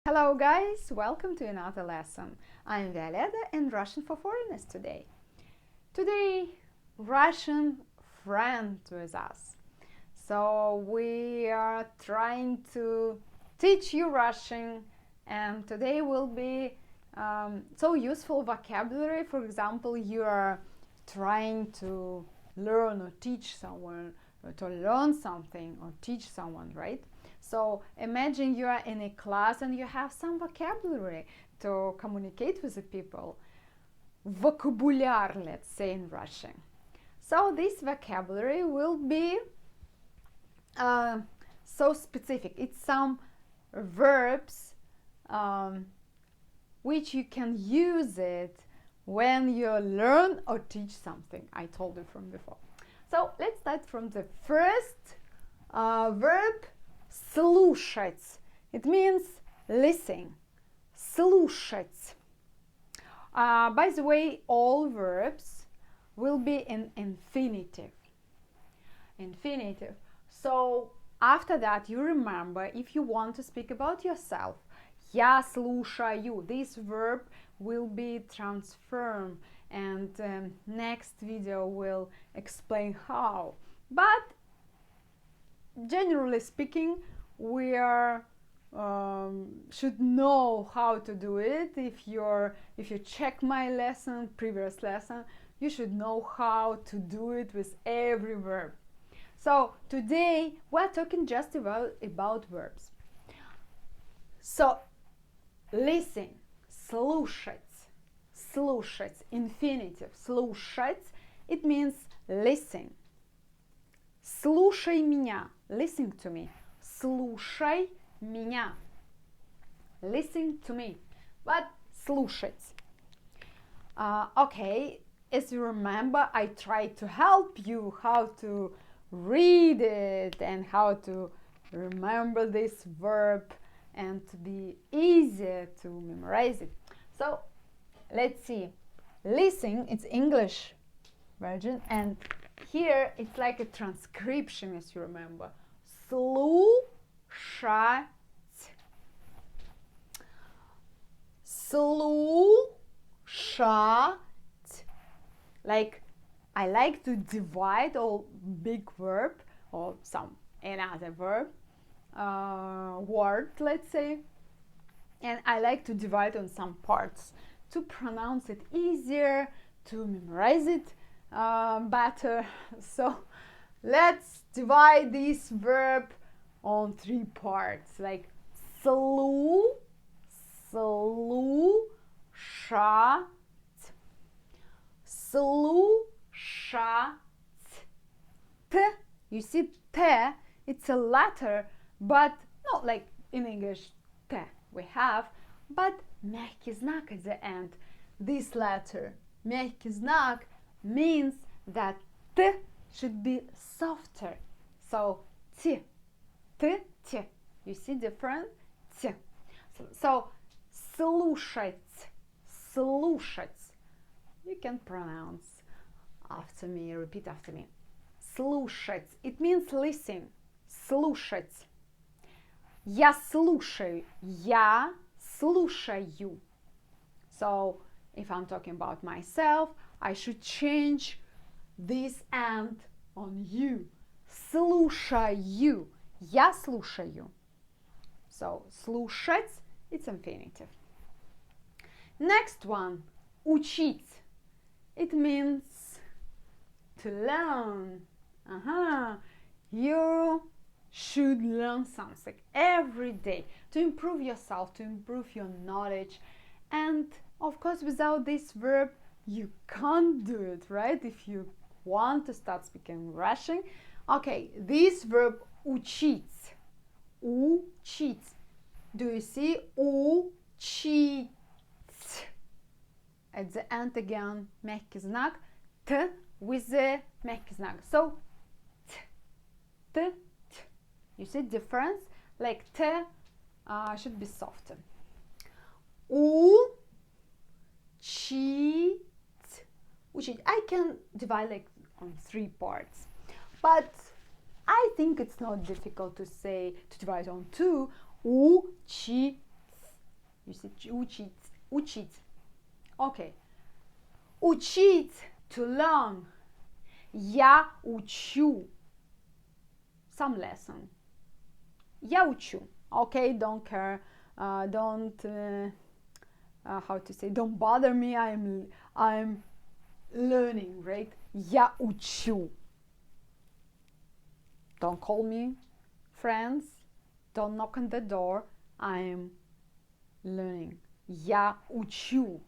Hello guys, welcome to another lesson. I'm Violeta and Russian for Foreigners today. Today, Russian friend with us. So we are trying to teach you Russian, and today will be so useful vocabulary. For example, you are trying to learn or teach someone, or to learn something or teach someone, right? So imagine you are in a class and you have some vocabulary to communicate with the people. Vocabulary, let's say in Russian. So this vocabulary will be so specific. It's some verbs which you can use it when you learn or teach something. I told you from before. So let's start from the first verb, слушать. It means listen. Слушать. By the way, all verbs will be in infinitive. Infinitive. So after that, you remember, if you want to speak about yourself, я слушаю. This verb will be transformed, and next video will explain how. But generally speaking, we are should know how to do it. If you check my previous lesson, you should know how to do it with every verb. So today we're talking just about verbs. So listen, слушать, слушать, infinitive, слушать, it means listen. Слушай меня, listen to me. Слушай меня, listen to me. But слушать. Okay, as you remember, I tried to help you how to read it and how to remember this verb and to be easier to memorize it. So let's see. Listen, it's English version, and here it's like a transcription, as you remember. Слушать. Слушать. Like, I like to divide all big verb or some another verb word, let's say, and I like to divide on some parts to pronounce it easier, to memorize it better. So let's divide this verb on three parts, like слушать. Слушать. T, you see T, it's a letter, but not like in English T we have, but мягкий знак at the end. This letter, мягкий знак, means that T should be softer. So T, T, T. You see different? T. So слушать, слушать. You can pronounce after me, repeat after me. Слушать. It means listen. Слушать. Я слушаю. Я слушаю. So, if I'm talking about myself, I should change this end on you. Слушаю. Я слушаю. So, слушать, it's infinitive. Next one. Учить. It means to learn. You should learn something every day to improve yourself, to improve your knowledge. And of course, without this verb, you can't do it, right? If you want to start speaking Russian. Okay, this verb учить. Учить. Do you see? Учить. At the end again, мягкий знак, T with the мягкий знак. So, T, T, T. You see difference? Like T should be softer. Учить. Учить. I can divide like on three parts. But I think it's not difficult to divide on two. Учить. You see, учить. Okay. Учить, to learn. Я учу. Some lesson. Я учу. Okay, don't care. Don't how to say? Don't bother me. I'm learning, right? Я учу. Don't call me friends. Don't knock on the door. I'm learning. Я учу.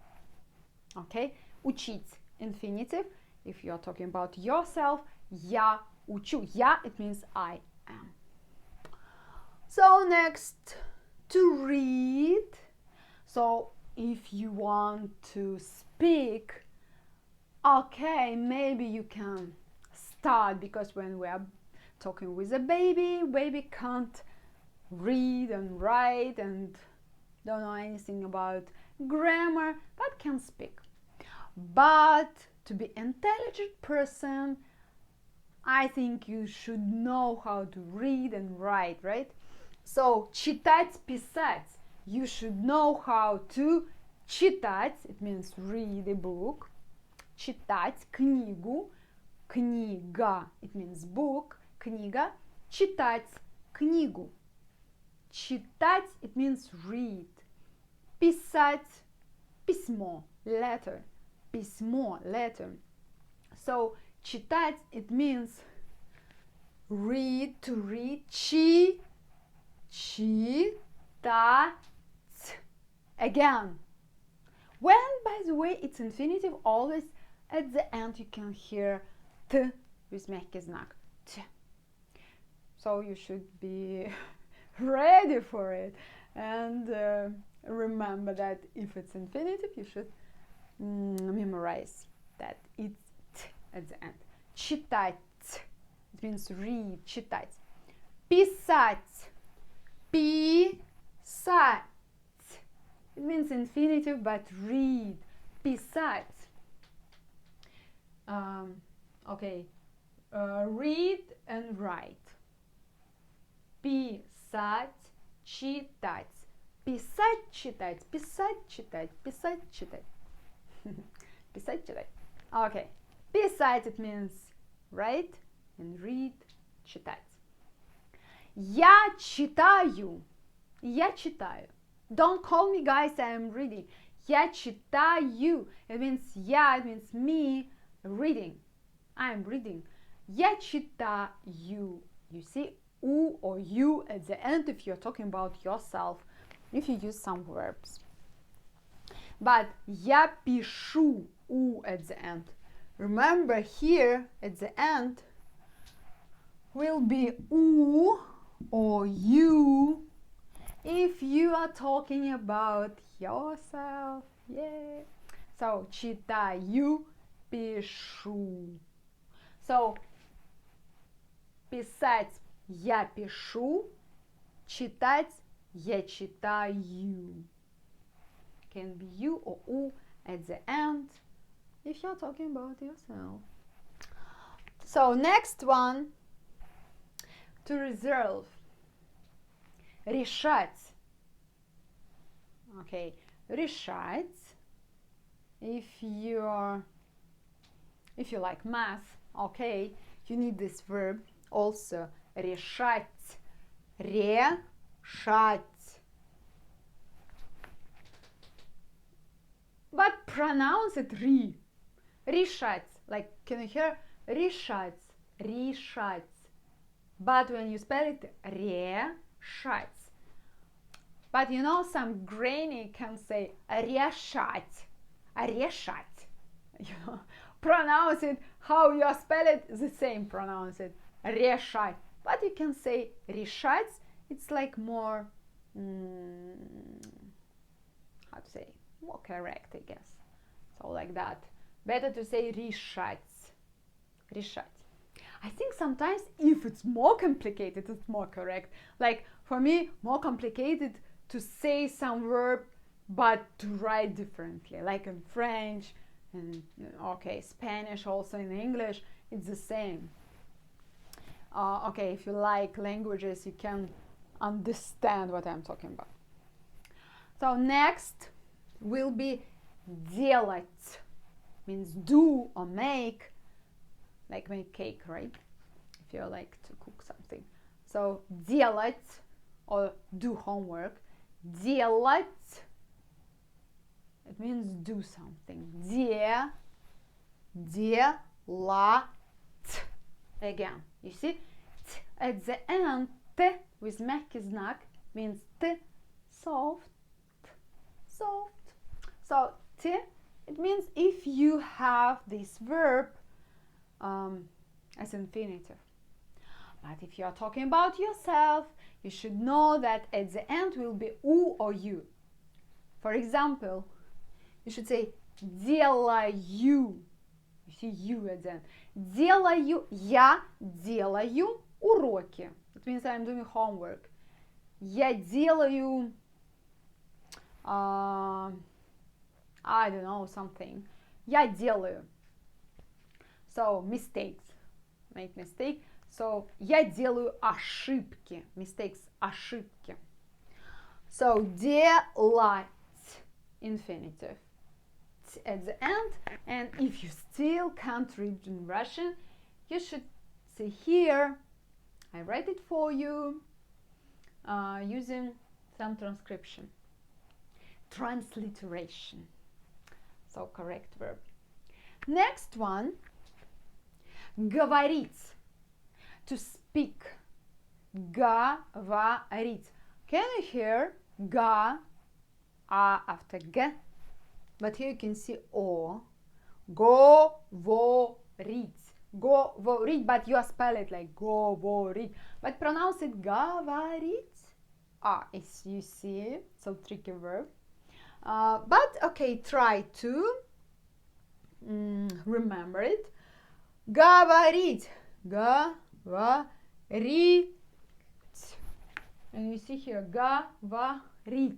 Okay? Учить, infinitive. If you're talking about yourself, я учу. Я, it means I am. So next, to read. So if you want to speak, okay, maybe you can start, because when we are talking with a baby can't read and write and don't know anything about grammar, but can speak. But to be intelligent person, I think you should know how to read and write, right? So читать, писать. You should know how to читать. It means read a book. Читать книгу. Книга. It means book. Книга. Читать книгу. Читать, it means read. Писать, письмо, letter. Письмо, letter. So, читать, it means read, to read. Читать. Again. When, by the way, it's infinitive, always at the end you can hear t with мягкий знак. T. So you should be ready for it, and remember that if it's infinitive, you should memorize that it's t at the end. Читать, it means read, читать. Писать, писать, it means infinitive but read. Писать. Okay, read and write. Писать, читать. Писать, читать. Писать, читать. Писать, читать. Писать, читать. Okay. Писать, it means write, and read, читать. Я читаю. Я читаю. Don't call me, guys, I am reading. Я читаю. It means я, it means me reading. I am reading. Я читаю. You see, u or you at the end if you're talking about yourself, if you use some verbs. But я пишу, u at the end. Remember, here at the end will be u or you if you are talking about yourself. Yeah. So, читаю, пишу. So, писать я пишу, читать я читаю. Can be you or u at the end if you're talking about yourself. So next one, to reserve. Решать. Okay, решать. If you like math, okay, you need this verb also. Решать. Решать. But pronounce it re. Решать. Like, can you hear? Решать. Решать. But when you spell it, решать. But you know, some granny can say решать. Решать. You know, pronounce it how you spell it, the same. Pronounce it. Решать. But you can say решать. It's like more, how to say, more correct, I guess. So like that. Better to say решать. Решать. I think sometimes if it's more complicated, it's more correct. Like for me, more complicated to say some verb, but to write differently. Like in French, and okay, Spanish, also in English, it's the same. Okay, if you like languages, you can understand what I'm talking about. So next will be делать, means do or make, like make cake, right? If you like to cook something. So делать or do homework. Делать, it means do something. Делать. Again, you see, t at the end, t with мягкий знак means t, soft, soft. So t, it means if you have this verb as infinitive. But if you are talking about yourself, you should know that at the end will be u or you. For example, you should say делаю. You see you at the end. Делаю, я делаю уроки. It means I'm doing homework. Я делаю, I don't know, something. Я делаю. So, mistakes. Make mistake. So, я делаю ошибки. Mistakes, ошибки. So, делать, infinitive. At the end, and if you still can't read in Russian, you should see here, I write it for you using some transcription. Transliteration. So, correct verb. Next one, говорить. To speak. Говорить. Can you hear ga, a after g? But here you can see o. Говорить. Говорить, but you spell it like говорить. But pronounce it говорить. As you see, so tricky verb. But okay, try to remember it. Говорить. Говорить. And you see here, говорить.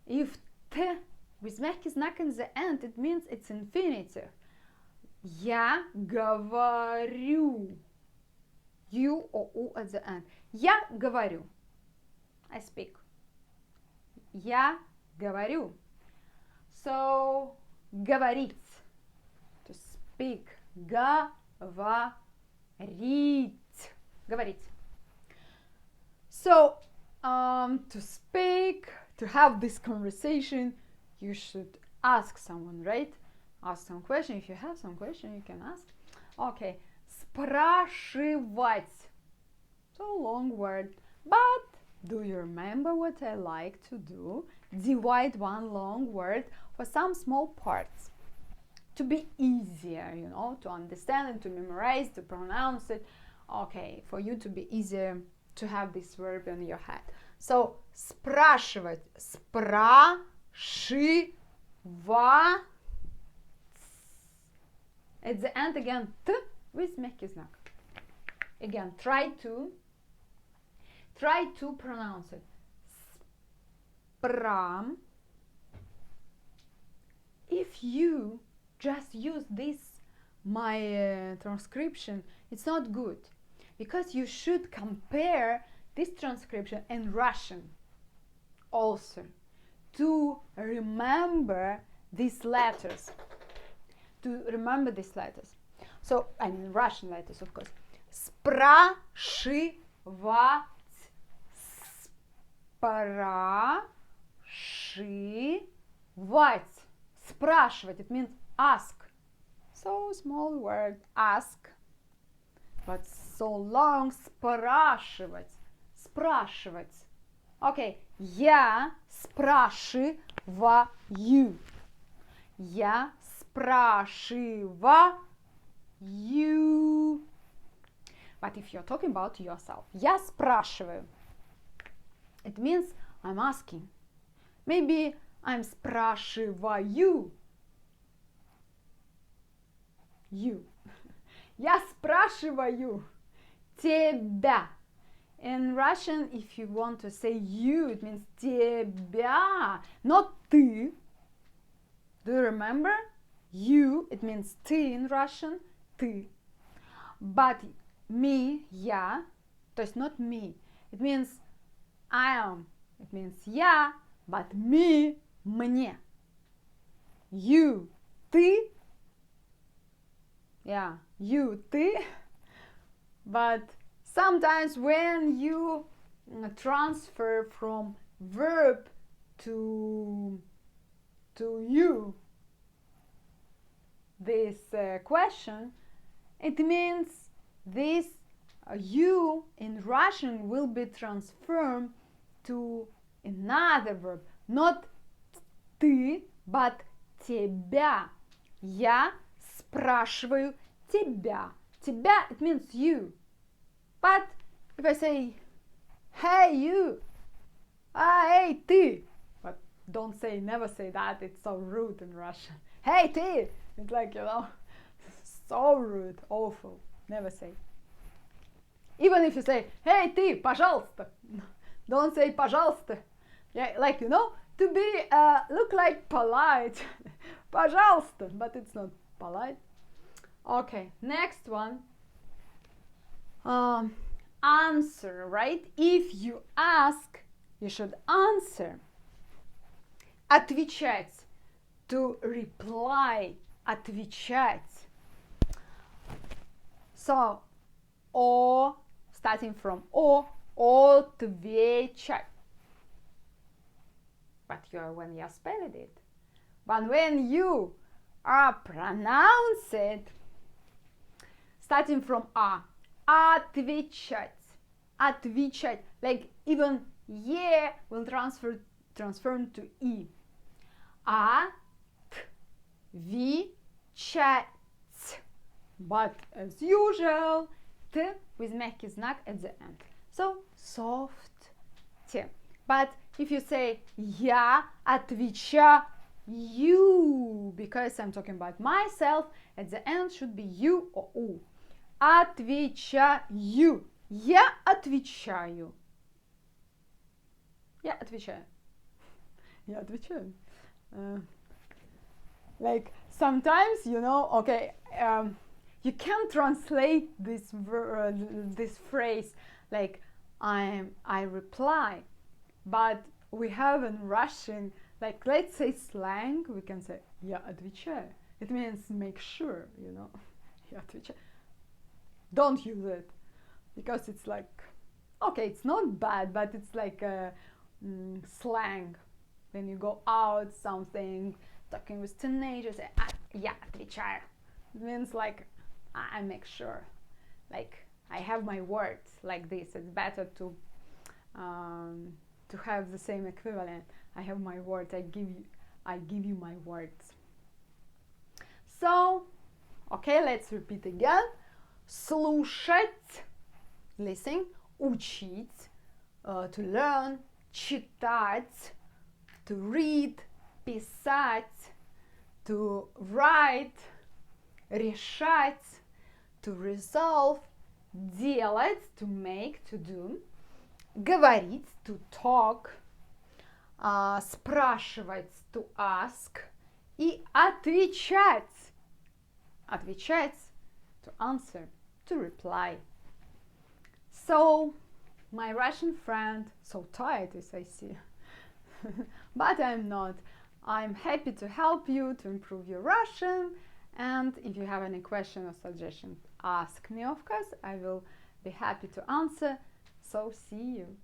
If t with мягкий знак in the end, it means it's infinitive. Я говорю. You or u at the end. Я говорю. I speak. Я говорю. So, говорить. To speak. Говорить. Говорить. So, to speak, to have this conversation, you should ask someone, right? Ask some question. If you have some question, you can ask. Okay. Спрашивать. So long word. But do you remember what I like to do? Divide one long word for some small parts. To be easier, you know, to understand and to memorize, to pronounce it. Okay, for you to be easier to have this verb in your head. So, спрашивать. Спрашивать. At the end again, t with мягкий знак. Again, try to pronounce it. Spra. If you just use this, my transcription, it's not good. Because you should compare this transcription in Russian also to remember these letters. So, I mean Russian letters, of course. Спрашивать. Спрашивать. Спрашивать. It means ask. So small word, ask. But so long. Спрашивать. Спрашивать. Okay. Я спрашиваю. Я спрашиваю. But if you're talking about yourself, я спрашиваю. It means I'm asking. Maybe I'm спрашиваю. You. Я спрашиваю тебя. In Russian, if you want to say you, it means тебя, not ты. Do you remember? You, it means ты in Russian, ты. But me, я, то есть not me. It means I am. it means я, but me, мне. You, ты, yeah, you, ты. But sometimes when you transfer from verb to you this question, it means this you in Russian will be transformed to another verb, not ты, but тебя. Я спрашиваю тебя. Тебя, it means you. But if I say, hey you, hey ты, but don't say, never say that, it's so rude in Russian. Hey ты, it's like, so rude, awful, never say. Even if you say, hey ты, пожалуйста, don't say пожалуйста. Yeah, like, to be, look like polite, пожалуйста, but it's not polite. Okay, next one. Answer, right? If you ask, you should answer. Отвечать, to reply, отвечать. So, starting from отвечать. But when you spelled it. But when you pronounce it, starting from отвечать, отвечать, like even е will transform to и. Отвечать. But as usual, t with мягкий знак at the end. So soft t. But if you say я отвечаю, because I'm talking about myself, at the end should be you or u. Отвечаю. Я отвечаю. Я отвечаю. Я отвечаю. Like sometimes, okay, you can translate this phrase like I reply, but we have in Russian, like let's say slang, we can say я отвечаю. It means make sure, я отвечаю. Don't use it because it's like, okay, it's not bad, but it's like a slang. When you go out, something, talking with teenagers, я отвечаю. It means like I make sure, like I have my words like this. It's better to have the same equivalent. I have my words. I give you my words. So, okay, let's repeat again. Слушать, listen, учить, to learn, читать, to read, писать, to write, решать, to resolve, делать, to make, to do, говорить, to talk, спрашивать, to ask, и отвечать, to answer, to reply. So, my Russian friend, so tired as I see, but I'm not. I'm happy to help you to improve your Russian, and if you have any question or suggestion, ask me, of course. I will be happy to answer. So, see you.